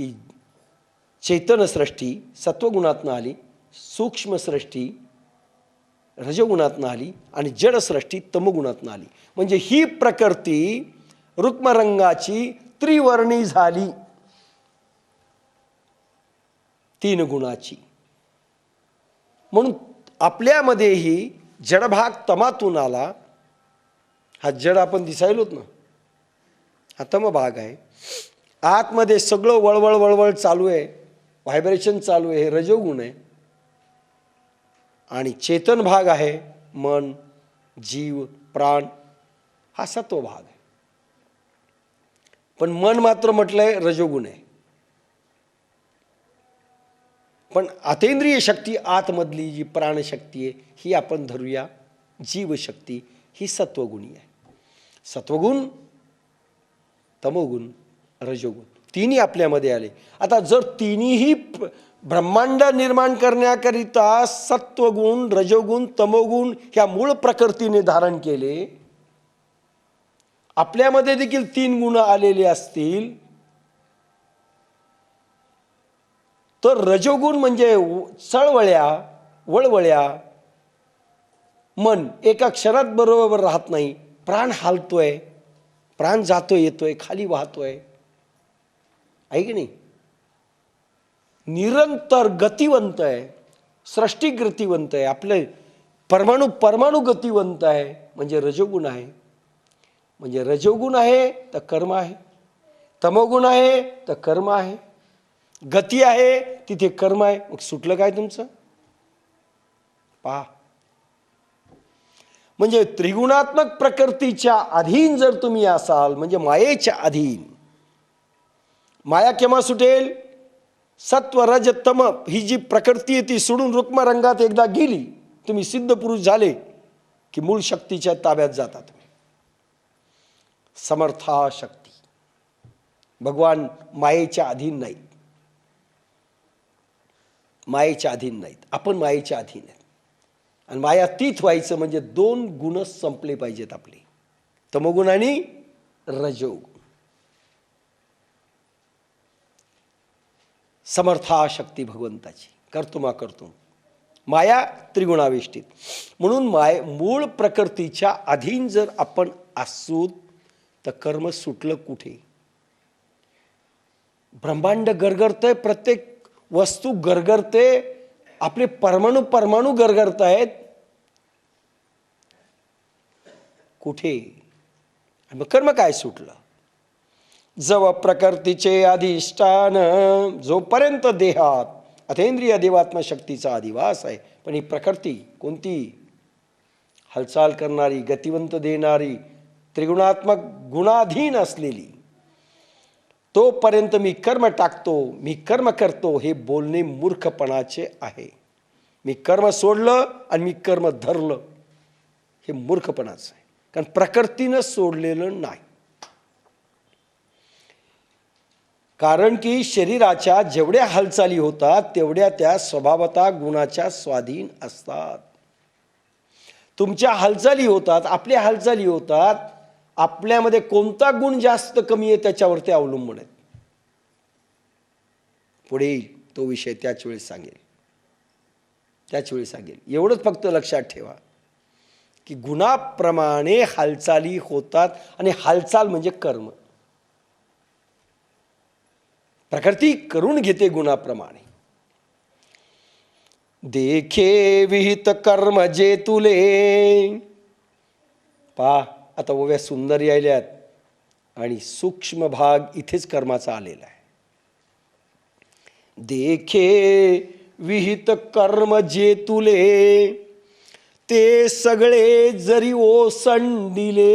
की चैतन्य सृष्टी सत्वगुणातनं आली, सूक्ष्म सृष्टी रजगुणातनं आली आणि जड सृष्टी तमगुणातनं आली. म्हणजे ही प्रकृती रुक्मरंगाची त्रिवर्णी झाली, 3 गुणाची. म्हणून आपल्यामध्येही जडभाग तमातून आला. हा जड आपण दिसायलोत ना, हा तम भाग आहे. आतमध्ये सगळं वळवळ वळवळ चालू आहे, व्हायब्रेशन चालू आहे, हे रजोगुण आहे. आणि चेतन भाग आहे, मन, जीव, प्राण, हा सत्व भाग आहे. पण मन मात्र म्हटलंय रजोगुण आहे. पण अतींद्रिय शक्ती आतमधली जी प्राणशक्ती आहे ही आपण धरूया जीवशक्ती, ही सत्वगुणी आहे. सत्वगुण, तमोगुण, रजोगुण तिन्ही आपल्यामध्ये आले. आता जर तिन्हीही ब्रह्मांड निर्माण करण्याकरिता सत्वगुण, रजोगुण, तमोगुण ह्या मूळ प्रकृतीने धारण केले, आपल्यामध्ये देखील 3 गुण आलेले असतील, तर रजोगुण म्हणजे चळवळ्या, वळवळ्या, मन एका क्षणात बरोबर राहत नाही, प्राण हालतोय, प्राण जातोय येतोय, खाली वाहतोय, आहे की नाही, निरंतर गतिवंत आहे, सृष्टी गतिवंत आहे, आपले परमाणु परमाणु गतिवंत आहे, म्हणजे रजोगुण आहे. म्हणजे रजोगुण आहे तर कर्म आहे, तमोगुण आहे तर कर्म आहे, गती आहे तिथे कर्म आहे. मग सुटलं काय तुमचं? पहा, म्हणजे त्रिगुणात्मक प्रकृतीच्या अधीन जर तुम्ही असाल, म्हणजे मायेच्या अधीन. माया केव्हा सुटेल? सत्व रज तम ही जी प्रकृती आहे ती सोडून रुक्म रंगात एकदा गेली, तुम्ही सिद्ध पुरुष झाले की मूळ शक्तीच्या ताब्यात जाता तुम्ही. समर्था शक्ती. भगवान मायेच्या अधीन नाहीत, मायेच्या अधीन नाहीत, आपण मायेच्या अधीन आहेत. आणि मायातीत व्हायचं म्हणजे 2 गुण संपले पाहिजेत आपले, तमोगुण आणि रजोगुण. समर्था शक्ती भगवंताची, कर्तुमा कर्तुम. माया त्रिगुणावेष्टित. म्हणून मूळ प्रकृतीच्या अधीन जर आपण असू तर कर्म सुटलं कुठे? ब्रह्मांड गरगरतंय, प्रत्येक वस्तू गरगरते, आपले परमाणु परमाणु गरगरत आहेत, कुठे? मग कर्म काय सुटलं? जव प्रकृतीचे अधिष्ठान, जोपर्यंत देहात अतींद्रिय देवात्म शक्तीचा अधिवास आहे. पण ही प्रकृती कोणती? हालचाल करणारी, गतिवंत देणारी, त्रिगुणात्मक गुणाधीन असलेली. तोपर्यंत मी कर्म टाकतो, मी कर्म करतो, हे बोलणे मूर्खपणाचे आहे. मी कर्म सोडलं आणि मी कर्म धरलं, हे मूर्खपणाचं आहे. कारण प्रकृतीनं सोडलेलं नाही. कारण की शरीराच्या जेवढ्या हालचाली होतात तेवढ्या त्या स्वभावतः गुणाच्या स्वाधीन असतात. तुमच्या हालचाली होतात, आपल्या हालचाली होतात, आपल्यामध्ये कोणता गुण जास्त कमी आहे त्याच्यावर ते अवलंबून आहेत. पुढे येईल तो विषय, त्याच वेळेस सांगेल, त्याच वेळेस सांगेल. एवढंच फक्त लक्षात ठेवा की गुणाप्रमाणे हालचाली होतात, आणि हालचाल म्हणजे कर्म. प्रकृती करून घेते गुणाप्रमाणे. देखे विहित कर्म जे तुले. पहा, आता ओव्या सुंदर यायल्यात आणि सूक्ष्म भाग इथेच कर्माचा आलेला आहे. देखे विहित कर्म जे तुले, ते सगळे जरी ओसंडिले,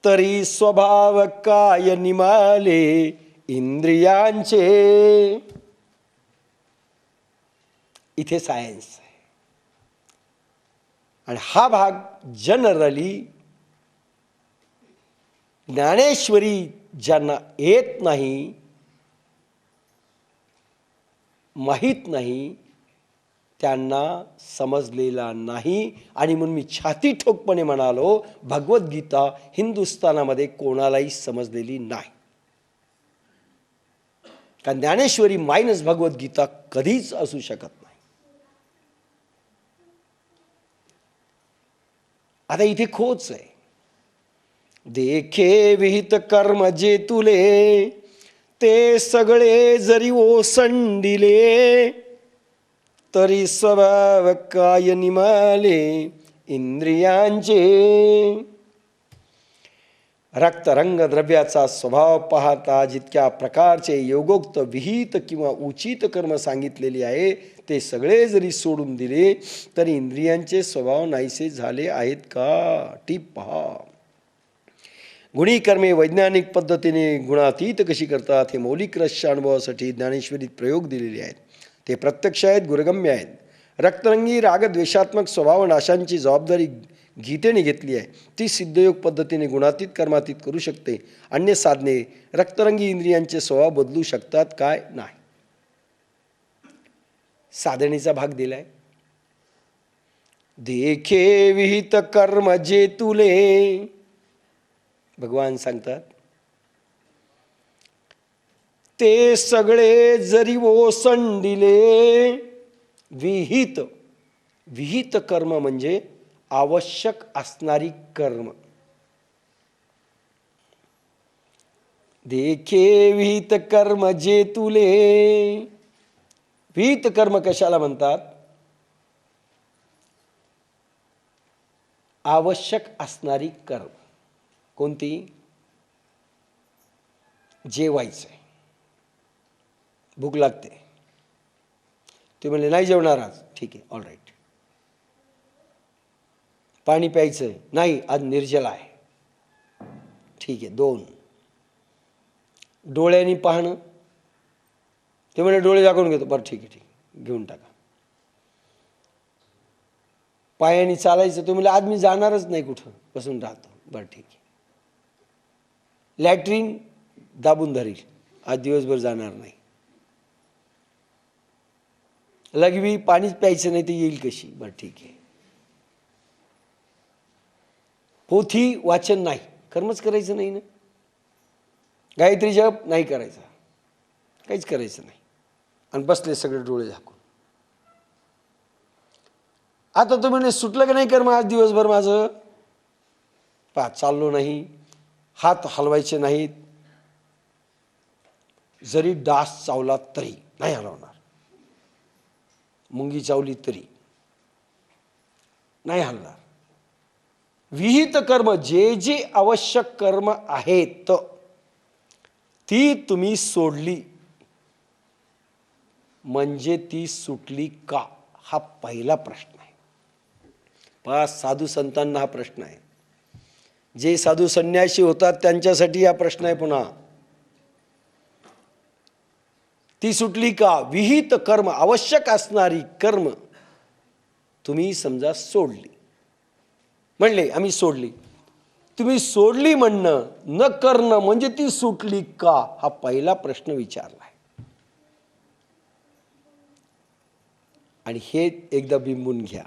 तरी स्वभाव काय निमाले इंद्रियांचे. इथे सायन्स आहे. आणि हा भाग जनरली ज्ञानेश्वरी ज्यांना येत नाही, माहीत नाही, त्यांना समजलेला नाही. आणि म्हणून मी छाती ठोकपणे म्हणालो, भगवद्गीता हिंदुस्थानामध्ये कोणालाही समजलेली नाही. का ज्ञानेश्वरी मायनस भगवद्गीता कधीच असू शकत नाही. आता इथे खोच आहे. देखे विहित कर्म जे तुले, ते सगळे जरी ओसंडिले, तरी स्वभाव काय निमाले इंद्रियांचे. रक्तरंग द्रव्याचा स्वभाव पाहता जितक्या प्रकारचे योगोक्त विहित किंवा उचित कर्म सांगितलेले आहे, ते सगळे जरी सोडून दिले तरी इंद्रियांचे स्वभाव नाहीसे झाले आहेत का? टीप पहा. गुणी कर्मे वैज्ञानिक पद्धतीने गुणातीत कशी करतात हे मौलिक रहस्य अनुभवासाठी ज्ञानेश्वरीत प्रयोग दिलेले आहेत. ते प्रत्यक्ष आहेत, गुरगम्य आहेत. रक्तरंगी रागद्वेषात्मक स्वभाव नाशांची जबाबदारी गीतेने घेतली आहे. ती सिद्धयोग पद्धतीने गुणातीत कर्मातीत करू शकते. अन्य साधने रक्तरंगी इंद्रियांचे स्वभाव बदलू शकतात काय? नाही. साधनेचा भाग दिलाय. देखे विहित कर्म जे तुले, भगवान सांगतात, ते सगळे जरी ओसंडिले. विहित विहित कर्म म्हणजे आवश्यक असणारी कर्म. देखे विहित कर्म जे तुले. विहित कर्म कशाला म्हणतात? आवश्यक असणारी कर्म. कोणती? जेवायचंय, भूक लागते, ते म्हणले नाही जेवणार आज, ठीक आहे, ऑल राईट. पाणी प्यायचंय, नाही आज निर्जला आहे, ठीक आहे, 2. डोळ्यांनी पाहणं, ते म्हणजे डोळे दाखवून घेतो, बरं ठीक आहे, ठीक आहे, घेऊन टाका. पायाने चालायचं, तो म्हणजे आज मी जाणारच नाही, कुठं बसून राहतो, बरं ठीक आहे. लॅट्रिन दाबून धरील, आज दिवसभर जाणार नाही. लघवी पाणीच प्यायचं नाही तर येईल कशी, बरं ठीक आहे. पोथी वाचन नाही, कर्मच करायचं नाही ना. गायत्री जप नाही करायचा, काहीच करायचं नाही, आणि बसले सगळे डोळे झाकून. आता तो म्हणे सुटलं का नाही कर्म आज दिवसभर माझं? पा चाललो नाही, हात हलवायचे नाहीत, जरी डास चावला तरी नाही हलवणार, मुंगी चावली तरी नाही हलणार. विहित कर्म जे जे आवश्यक कर्म आहेत ती तुम्ही सोडली म्हणजे ती सुटली का? हा पहिला प्रश्न आहे. 5 साधू संतांना हा प्रश्न आहे. जे साधू संन्यासी होतात त्यांच्यासाठी हा प्रश्न आहे. पुन्हा ती सुटली का? विहित कर्म, आवश्यक असणारी कर्म तुम्ही समजा सोडली, म्हणले आम्ही सोडली. तुम्ही सोडली म्हणणं न करणं म्हणजे ती सुटली का? हा पहिला प्रश्न विचारला आहे. आणि हे एकदा बिंबून घ्या.